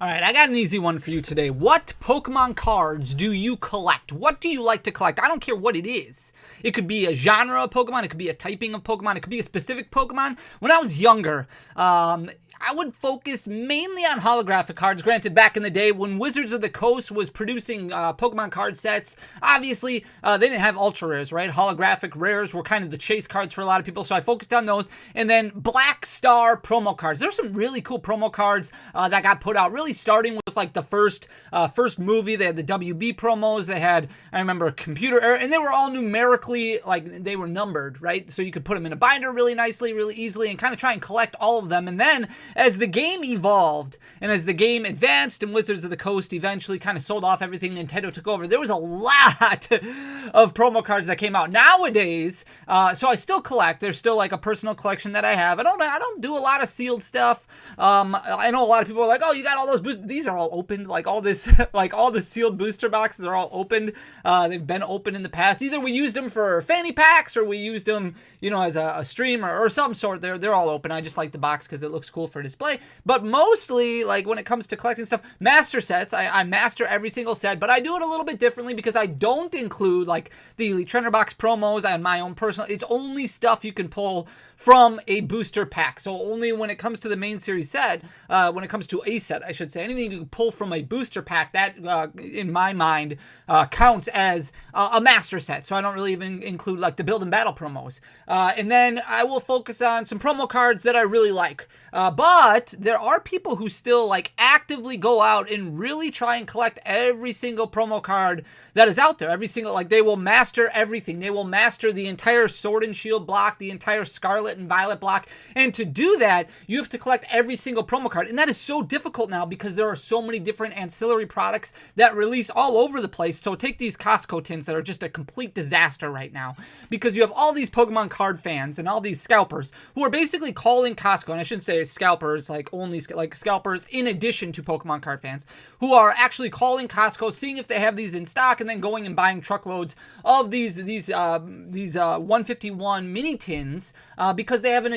Alright, I got an easy one for you today. What Pokemon cards do you collect? What do you like to collect? I don't care what it is. It could be a genre of Pokemon, it could be a typing of Pokemon, it could be a specific Pokemon. When I was younger, I would focus mainly on holographic cards. Granted, back in the day when Wizards of the Coast was producing Pokemon card sets, obviously they didn't have ultra rares, right? Holographic rares were kind of the chase cards for a lot of people, so I focused on those. And then Black Star promo cards. There's some really cool promo cards that got put out, really starting with like the first movie. They had the WB promos. They had, I remember, computer error, and they were all numerically, like they were numbered, right? So you could put them in a binder really nicely, really easily, and kind of try and collect all of them. And then as the game evolved and as the game advanced and Wizards of the Coast eventually kind of sold off everything, Nintendo took over, there was a lot of promo cards that came out. Nowadays, so I still collect. There's still like a personal collection that I have. I don't do a lot of sealed stuff. I know a lot of people are like, oh, you got all those boosters. These are all opened. Like all this, like all the sealed booster boxes are all opened. They've been open in the past. Either we used them for fanny packs or we used them, you know, as a stream or some sort. They're all open. I just like the box because it looks cool for display. But mostly, like when it comes to collecting stuff, master sets, I master every single set, but I do it a little bit differently because I don't include like the Elite Trainer Box promos and my own personal. It's only stuff you can pull from a booster pack. So only when it comes to the main series set, when it comes to a set, I should say, anything you can pull from a booster pack, that in my mind counts as a master set. So I don't really even include like the build and battle promos. And then I will focus on some promo cards that I really like. But there are people who still like actively go out and really try and collect every single promo card that is out there. Every single, like they will master everything. They will master the entire Sword and Shield block, the entire Scarlet and Violet block. And to do that, you have to collect every single promo card. And that is so difficult now because there are so many different ancillary products that release all over the place. So take these Costco tins that are just a complete disaster right now because you have all these Pokemon card fans and all these scalpers who are basically calling Costco, and I shouldn't say scalpers, like only like scalpers in addition to Pokemon card fans, who are actually calling Costco, seeing if they have these in stock, and then going and buying truckloads of these 151 mini tins because they have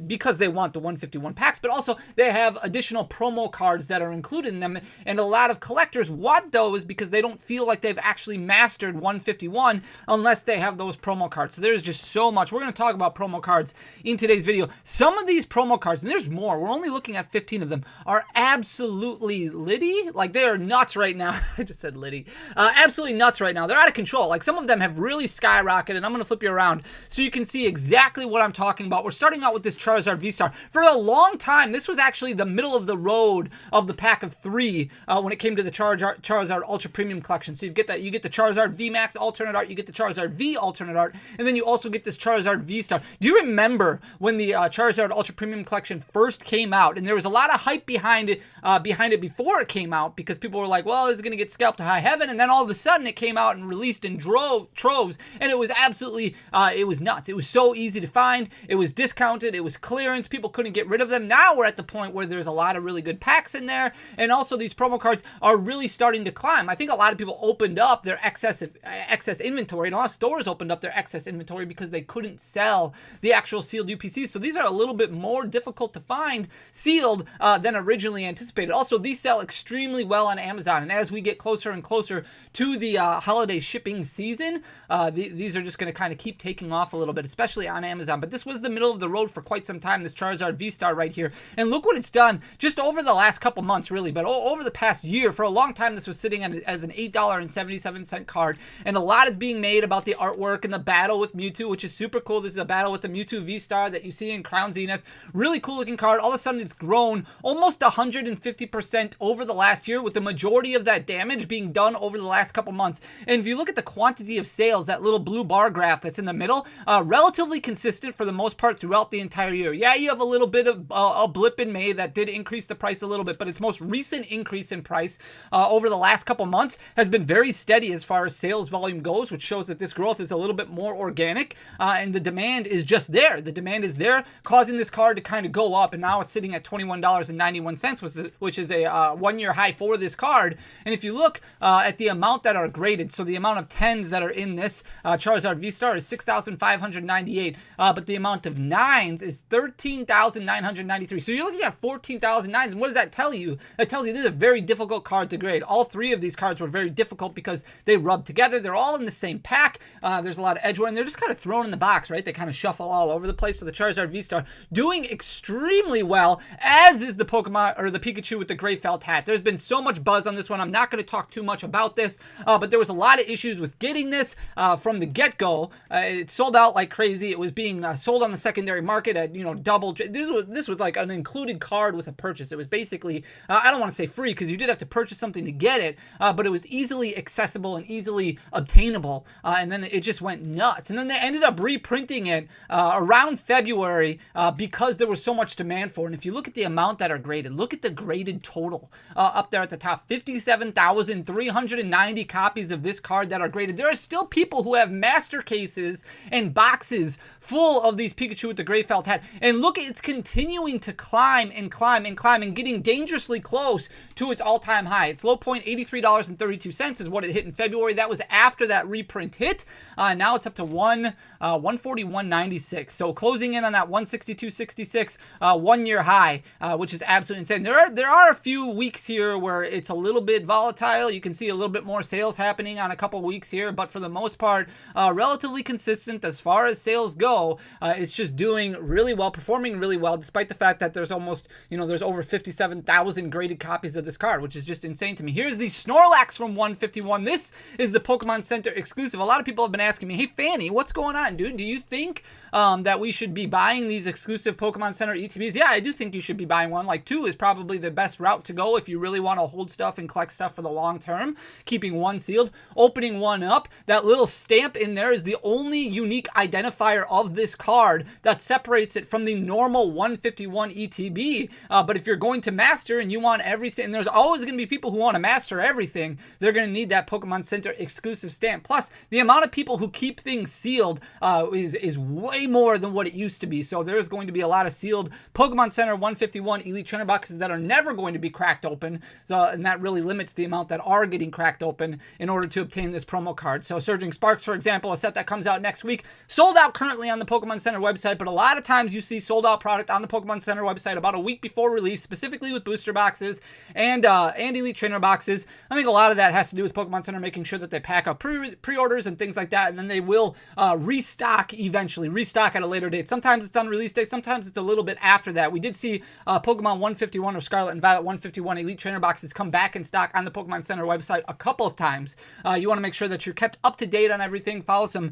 because they want the 151 packs, but also they have additional promo cards that are included in them. And a lot of collectors want those because they don't feel like they've actually mastered 151 unless they have those promo cards. So there's just so much. We're going to talk about promo cards in today's video. Some of these promo cards, and there's more, we're only looking at 15 of them, are absolutely litty. Like they are nuts right now. I just said litty. Absolutely nuts right now. They're out of control. Like some of them have really skyrocketed. I'm going to flip you around so you can see exactly what I'm talking about. We're starting out with this Charizard VSTAR. For a long time, this was actually the middle of the road of the pack of three when it came to the Charizard Ultra Premium Collection. So you get the Charizard VMAX alternate art, you get the Charizard V alternate art, and then you also get this Charizard VSTAR. Do you remember when the Charizard Ultra Premium Collection first came out? And there was a lot of hype behind it before it came out because people were like, well, it's going to get scalped to high heaven. And then all of a sudden it came out and released in troves, and it was absolutely, it was nuts. It was so easy to find. It was discounted. It was clearance. People couldn't get rid of them. Now we're at the point where there's a lot of really good packs in there, and also these promo cards are really starting to climb. I think a lot of people opened up their excess inventory, and a lot of stores opened up their excess inventory because they couldn't sell the actual sealed UPCs. So these are a little bit more difficult to find sealed than originally anticipated. Also, these sell extremely well on Amazon, and as we get closer and closer to the holiday shipping season, these are just going to kind of keep taking off a little bit, especially on Amazon. But this was the middle of the road for quite some time, this Charizard VSTAR right here. And look what it's done just over the last couple months, really, but over the past year. For a long time, this was sitting as an $8.77 card, and a lot is being made about the artwork and the battle with Mewtwo, which is super cool. This is a battle with the Mewtwo VSTAR that you see in Crown Zenith. Really cool looking card. All of a sudden, it's grown almost 150% over the last year, with the majority of that damage being done over the last couple months. And if you look at the quantity of sales, that little blue bar graph that's in the middle, relatively consistent for the most part throughout the entire year. Yeah, you have a little bit of a blip in May that did increase the price a little bit, but its most recent increase in price over the last couple months has been very steady as far as sales volume goes, which shows that this growth is a little bit more organic, and the demand is just there. The demand is there, causing this card to kind of go up, and now it's sitting at $21.91, which is a one-year high for this card. And if you look at the amount that are graded, so the amount of 10s that are in this Charizard VSTAR is 6,598, but the amount of 9s is 13,993. So you're looking at 14,000 9s, and what does that tell you? That tells you this is a very difficult card to grade. All three of these cards were very difficult because they rub together. They're all in the same pack. There's a lot of edge wear, and they're just kind of thrown in the box, right? They kind of shuffle all over the place. So the Charizard VSTAR doing extremely well, as is the Pokemon or the Pikachu with the gray felt hat. There's been so much buzz on this one. I'm not going to talk too much about this, but there was a lot of issues with getting this from the get-go. It sold out like crazy. It was being sold on the secondary market at, double. This was like an included card with a purchase. It was basically, I don't want to say free because you did have to purchase something to get it, but it was easily accessible and easily obtainable, and then it just went nuts. And then they ended up reprinting it around February because there was so much demand for it. And if you look at the amount that are graded, look at the graded total up there at the top. 57,390 copies of this card that are graded. There are still people who have master cases and boxes full of these Pikachu with the gray felt hat. And look, it's continuing to climb and climb and climb and getting dangerously close to its all-time high. Its low point, $83.32 is what it hit in February. That was after that reprint hit. Now it's up to 141.96. So closing in on that 162.66 1-year high, which is absolutely insane. There are a few weeks here where it's a little bit volatile. You can see a little bit more sales happening on a couple weeks here, but for the most part, relatively consistent as far as sales go. It's just doing really well, performing really well, despite the fact that there's almost, there's over 57,000 graded copies of this card, which is just insane to me. Here's the Snorlax from 151. This is the Pokemon Center exclusive. A lot of people have been asking me, hey, Fanny, what's going on, dude? Do you think that we should be buying these exclusive Pokemon Center ETBs? Yeah, I do think you should be buying one. Like 2 is probably the best route to go if you really want to hold stuff and collect stuff for the long term. Keeping one sealed, opening one up. That little stamp in there is the only unique identifier of this card that separates it from the normal 151 ETB. But if you're going to master and you want everything, and there's always going to be people who want to master everything, they're going to need that Pokemon Center exclusive stamp. Plus, the amount of people who keep things sealed is way more than what it used to be. So there's going to be a lot of sealed Pokemon Center 151 Elite Trainer boxes that are never going to be cracked open. So, and that really limits the amount that are getting cracked open in order to obtain this promo card. So Surging Sparks, for example, a set that comes out next week, sold out currently on the Pokemon Center website, but a lot of times you see sold out product on the Pokemon Center website about a week before release, specifically with booster boxes and Elite Trainer boxes. I think a lot of that has to do with Pokemon Center making sure that they pack up pre-orders and things like that, and then they will restock eventually, restock at a later date. Sometimes it's on release day, sometimes it's a little bit after that. We did see Pokemon 151 or Scarlet and Violet 151 Elite Trainer boxes come back in stock on the Pokemon Center website a couple of times. You want to make sure that you're kept up to date on everything. Follow some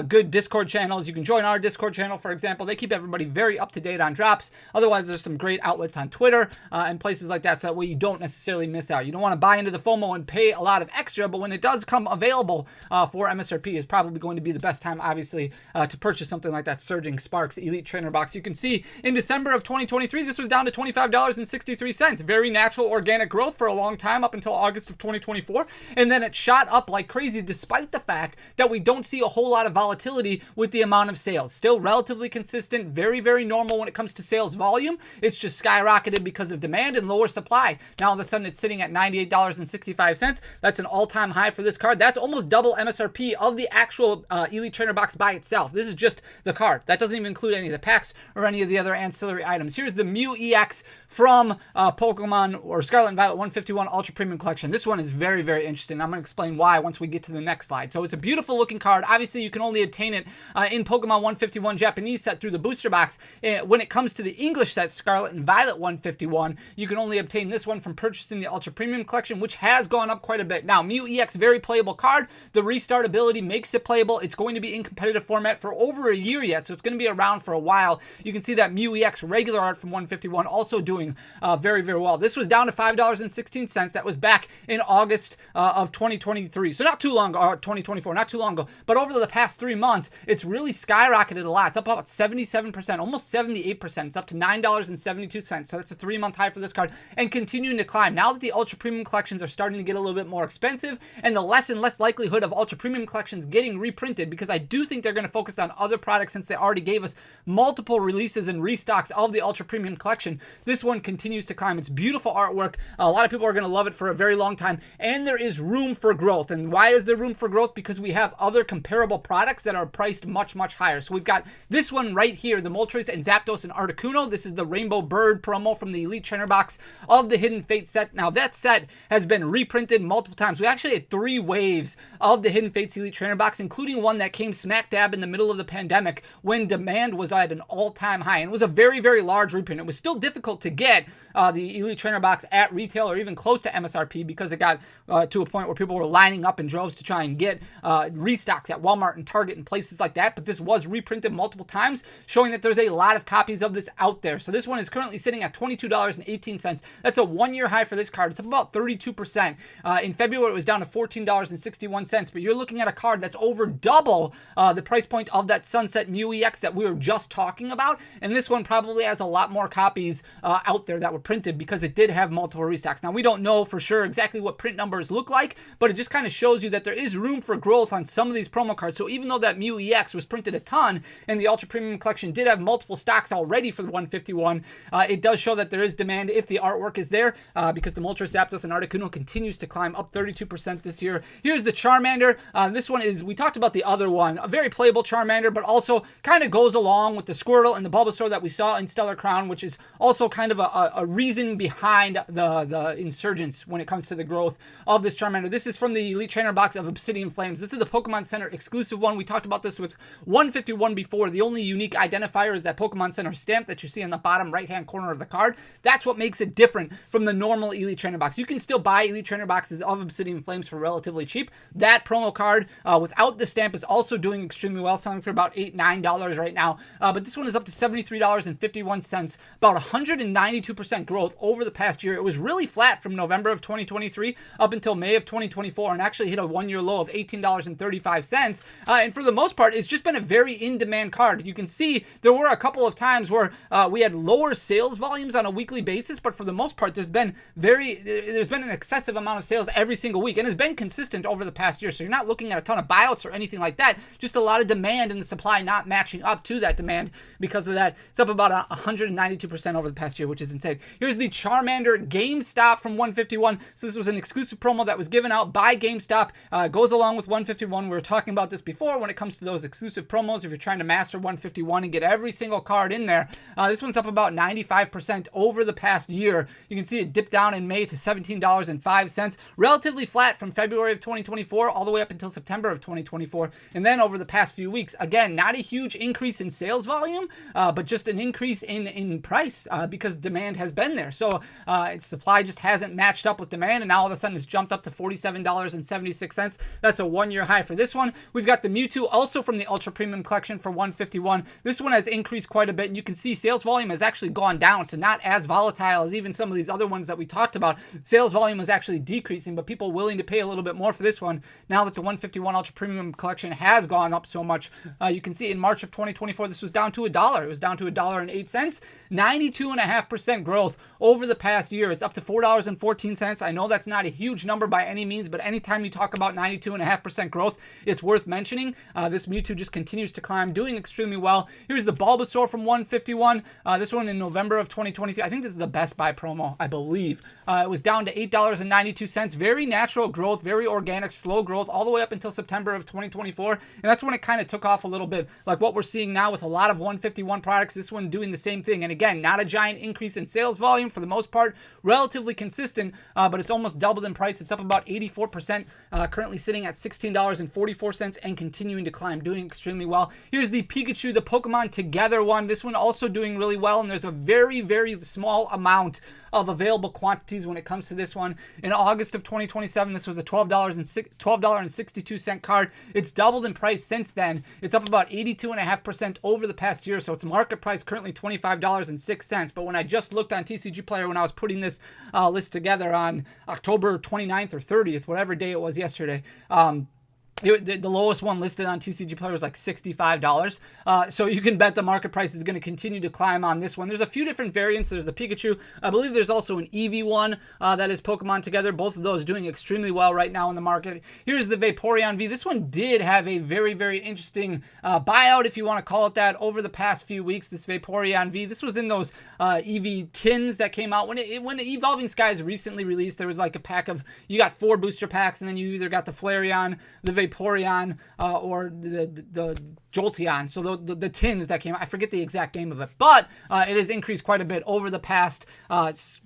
good Discord channels. You can join our Discord channel, for example. They keep everybody very up to date on drops. Otherwise, there's some great outlets on Twitter and places like that, so that way you don't necessarily miss out. You don't want to buy into the FOMO and pay a lot of extra, but when it does come available for MSRP, is probably going to be the best time, obviously, to purchase something like that Surging Sparks Elite Trainer box. You can see in December of 2023, this was down to $25.63. Very natural organic growth for a long time up until August of 2024, and then it shot up like crazy despite the fact that we don't see a whole lot of volatility with the amount of sales. Still relatively consistent, very, very normal when it comes to sales volume. It's just skyrocketed because of demand and lower supply. Now all of a sudden it's sitting at $98.65. That's an all-time high for this card. That's almost double MSRP of the actual Elite Trainer box by itself. This is just the card. That doesn't even include any of the packs or any of the other ancillary items. Here's the Mew EX from Pokemon or Scarlet and Violet 151 Ultra Premium Collection. This one is very, very interesting. I'm going to explain why once we get to the next slide. So it's a beautiful looking card. Obviously, you can only obtain it in Pokemon 151 Japanese set through the booster box. When it comes to the English set, Scarlet and Violet 151, you can only obtain this one from purchasing the Ultra Premium Collection, which has gone up quite a bit. Now, Mew EX, very playable card. The restart ability makes it playable. It's going to be in competitive format for over a year yet, so it's going to be around for a while. You can see that Mew EX regular art from 151 also doing very, very well. This was down to $5.16. That was back in August of 2023. So not too long ago, 2024, not too long ago. But over the past 3 months, it's really skyrocketed a lot. It's up about 77%, almost 78%. It's up to $9.72. So that's a 3-month high for this card and continuing to climb. Now that the Ultra Premium collections are starting to get a little bit more expensive and the less and less likelihood of Ultra Premium collections getting reprinted, because I do think they're going to focus on other products since they already gave us multiple releases and restocks of the Ultra Premium collection. This one one continues to climb. It's beautiful artwork. A lot of people are going to love it for a very long time, and there is room for growth. And why is there room for growth? Because we have other comparable products that are priced much, much higher. So we've got this one right here, the Moltres and Zapdos and Articuno. This is the Rainbow Bird promo from the Elite Trainer box of the Hidden Fate set. Now, that set has been reprinted multiple times. We actually had 3 waves of the Hidden Fates Elite Trainer box, including one that came smack dab in the middle of the pandemic when demand was at an all-time high. And it was a very, very large reprint. It was still difficult to get the Elite Trainer box at retail or even close to MSRP because it got to a point where people were lining up in droves to try and get restocks at Walmart and Target and places like that. But this was reprinted multiple times, showing that there's a lot of copies of this out there. So this one is currently sitting at $22.18. That's a one-year high for this card. It's up about 32%. In February, it was down to $14.61, but you're looking at a card that's over double the price point of that Sunset Mew EX that we were just talking about. And this one probably has a lot more copies out there that were printed because it did have multiple restocks. Now, we don't know for sure exactly what print numbers look like, but it just kind of shows you that there is room for growth on some of these promo cards. So even though that Mew EX was printed a ton and the Ultra Premium Collection did have multiple stocks already for the 151, it does show that there is demand if the artwork is there because the Moltres, Zapdos, and Articuno continues to climb up 32% this year. Here's the Charmander. This one is, we talked about the other one, a very playable Charmander, but also kind of goes along with the Squirtle and the Bulbasaur that we saw in Stellar Crown, which is also kind of a reason behind the insurgence when it comes to the growth of this Charmander. This is from the Elite Trainer box of Obsidian Flames. This is the Pokemon Center exclusive one. We talked about this with 151 before. The only unique identifier is that Pokemon Center stamp that you see on the bottom right-hand corner of the card. That's what makes it different from the normal Elite Trainer box. You can still buy Elite Trainer boxes of Obsidian Flames for relatively cheap. That promo card without the stamp is also doing extremely well, selling for about $8, $9 right now. But this one is up to $73.51, about 192% growth over the past year. It was really flat from November of 2023 up until May of 2024 and actually hit a one-year low of $18.35. And for the most part, it's just been a very in-demand card. You can see there were a couple of times where we had lower sales volumes on a weekly basis, but for the most part, there's been an excessive amount of sales every single week, and it's been consistent over the past year. So you're not looking at a ton of buyouts or anything like that, just a lot of demand and the supply not matching up to that demand. Because of that, it's up about 192% over the past year, which is insane. Here's the Charmander GameStop from 151. So this was an exclusive promo that was given out by GameStop. Goes along with 151. We were talking about this before when it comes to those exclusive promos. If you're trying to master 151 and get every single card in there, this one's up about 95% over the past year. You can see it dipped down in May to $17.05. Relatively flat from February of 2024 all the way up until September of 2024. And then over the past few weeks, again, not a huge increase in sales volume, but just an increase in price because demand has been there. So supply just hasn't matched up with demand, and now all of a sudden it's jumped up to $47.76. That's a one-year high for this one. We've got the Mewtwo also from the Ultra Premium Collection for 151. This one has increased quite a bit, and you can see sales volume has actually gone down, so not as volatile as even some of these other ones that we talked about. Sales volume is actually decreasing, but people willing to pay a little bit more for this one now that the 151 Ultra Premium Collection has gone up so much. You can see in March of 2024, this was down to $1. It was down to $1.08. 92.5% growth over the past year. It's up to $4.14. I know that's not a huge number by any means, but anytime you talk about 92.5% growth, it's worth mentioning. This Mewtwo just continues to climb, doing extremely well. Here's the Bulbasaur from 151. This one in November of 2023. I think this is the Best Buy promo, I believe. It was down to $8.92. Very natural growth, very organic, slow growth, all the way up until September of 2024. And that's when it kind of took off a little bit, like what we're seeing now with a lot of 151 products. This one doing the same thing. And again, not a giant increase in sales volume for the most part, relatively consistent, but it's almost doubled in price. It's up about 84%, currently sitting at $16.44 and continuing to climb, doing extremely well. Here's the Pikachu, the Pokemon Together one. This one also doing really well, and there's a very, very small amount of available quantities when it comes to this one. In August of 2027, this was a $12.62 card. It's doubled in price since then. It's up about 82.5% over the past year, so its market price currently $25.06. But when I just looked on TCG Player when I was putting this list together on October 29th or 30th, whatever day it was yesterday, The lowest one listed on TCG Player was like $65. So you can bet the market price is going to continue to climb on this one. There's a few different variants. There's the Pikachu. I believe there's also an Eevee one that is Pokemon Together. Both of those doing extremely well right now in the market. Here's the Vaporeon V. This one did have a very, very interesting buyout, if you want to call it that, over the past few weeks. This Vaporeon V. This was in those Eevee tins that came out. When Evolving Skies recently released, there was like a pack of, you got 4 booster packs, and then you either got the Flareon, the Vaporeon, or the Jolteon. So the tins that came out, I forget the exact name of it, but it has increased quite a bit over the past,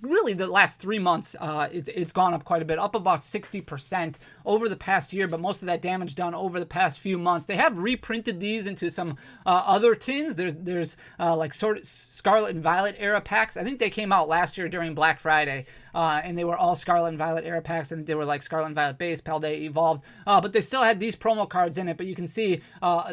really the last 3 months. It's gone up quite a bit, up about 60% over the past year, but most of that damage done over the past few months. They have reprinted these into some other tins. There's like sort of Scarlet and Violet era packs. I think they came out last year during Black Friday. And they were all Scarlet and Violet era packs, and they were like Scarlet and Violet base, Paldea evolved, but they still had these promo cards in it. But you can see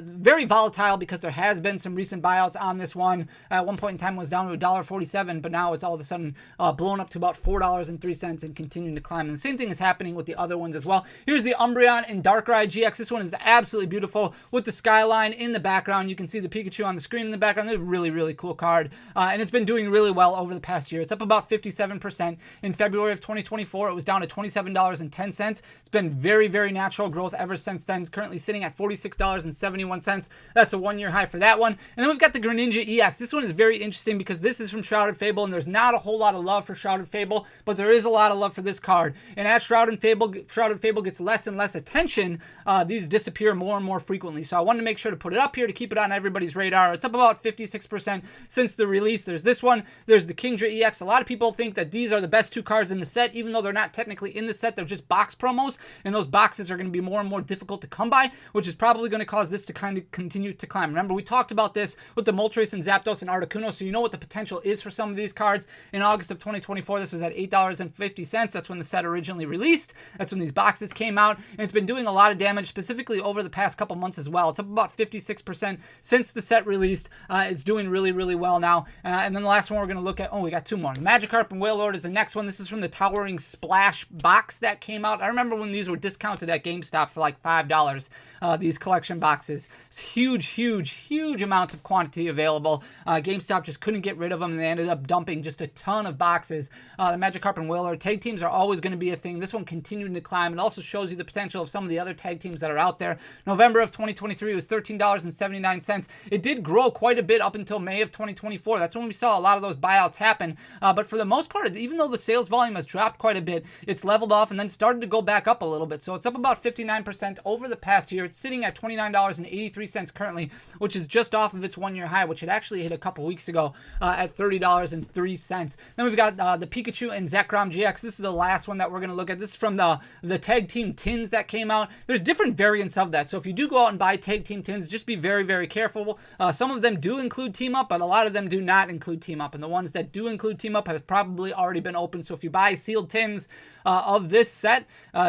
very volatile because there has been some recent buyouts on this one. At one point in time it was down to $1.47, but now it's all of a sudden blown up to about $4.03 and continuing to climb. And the same thing is happening with the other ones as well. Here's the Umbreon and Darkrai GX. This one is absolutely beautiful with the skyline in the background. You can see the Pikachu on the screen in the background. It's a really, really cool card, and it's been doing really well over the past year. It's up about 57%. In February of 2024, it was down to $27.10. It's been very, very natural growth ever since then. It's currently sitting at $46.71. That's a 1-year high for that one. And then we've got the Greninja EX. This one is very interesting because this is from Shrouded Fable, and there's not a whole lot of love for Shrouded Fable, but there is a lot of love for this card. And as Shrouded Fable gets less and less attention, these disappear more and more frequently. So I wanted to make sure to put it up here to keep it on everybody's radar. It's up about 56% since the release. There's this one. There's the Kingdra EX. A lot of people think that these are the best 2 cards in the set, even though they're not technically in the set. They're just box promos, and those boxes are going to be more and more difficult to come by, which is probably going to cause this to kind of continue to climb. Remember, we talked about this with the Moltres and Zapdos and Articuno, so you know what the potential is for some of these cards. In August of 2024, this was at $8.50. That's when the set originally released. That's when these boxes came out, and it's been doing a lot of damage, specifically over the past couple months as well. It's up about 56% since the set released. It's doing really, really well now. And then the last one we're going to look at, we got 2 more. Magikarp and Wailord is the next one. This is from the Towering Splash box that came out. I remember when these were discounted at GameStop for like $5, these collection boxes. It's huge amounts of quantity available. GameStop just couldn't get rid of them, and they ended up dumping just a ton of boxes. The Magikarp and Wailord tag teams are always going to be a thing. This one continued to climb. It also shows you the potential of some of the other tag teams that are out there. November of 2023 was $13.79. It did grow quite a bit up until May of 2024. That's when we saw a lot of those buyouts happen. But for the most part, even though the sales volume has dropped quite a bit, it's leveled off and then started to go back up a little bit. So it's up about 59% over the past year. It's sitting at $29.83 currently, which is just off of its 1-year high, which it actually hit a couple weeks ago at $30.03. Then we've got the Pikachu and Zekrom GX. This is the last one that we're going to look at. This is from the tag team tins that came out. There's different variants of that. So if you do go out and buy tag team tins, just be very, very careful. Some of them do include team up, but a lot of them do not include team up. And the ones that do include team up have probably already been opened. So if you buy sealed tins of this set,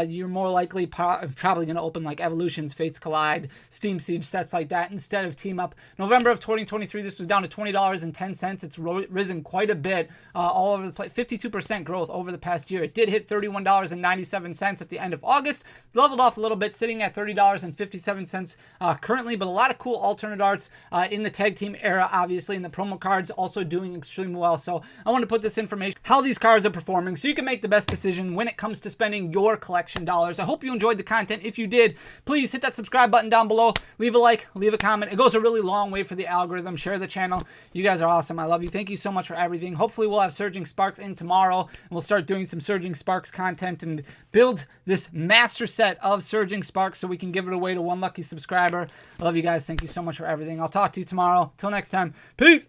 you're more likely probably going to open like Evolutions, Fates Collide, Steam Siege sets like that instead of team up. November of 2023, this was down to $20.10. It's risen quite a bit all over the place. 52% growth over the past year. It did hit $31.97 at the end of August. Leveled off a little bit, sitting at $30.57 currently, but a lot of cool alternate arts in the tag team era, obviously, and the promo cards also doing extremely well. So I want to put this information, how these cards are performing, so you can make the best decision when it comes to spending your collection dollars. I hope you enjoyed the content. If you did, please hit that subscribe button down below. Leave a like, leave a comment. It goes a really long way for the algorithm. Share the channel. You guys are awesome. I love you. Thank you so much for everything. Hopefully we'll have Surging Sparks in tomorrow, and we'll start doing some Surging Sparks content and build this master set of Surging Sparks so we can give it away to one lucky subscriber. I love you guys. Thank you so much for everything. I'll talk to you tomorrow. Till next time. Peace.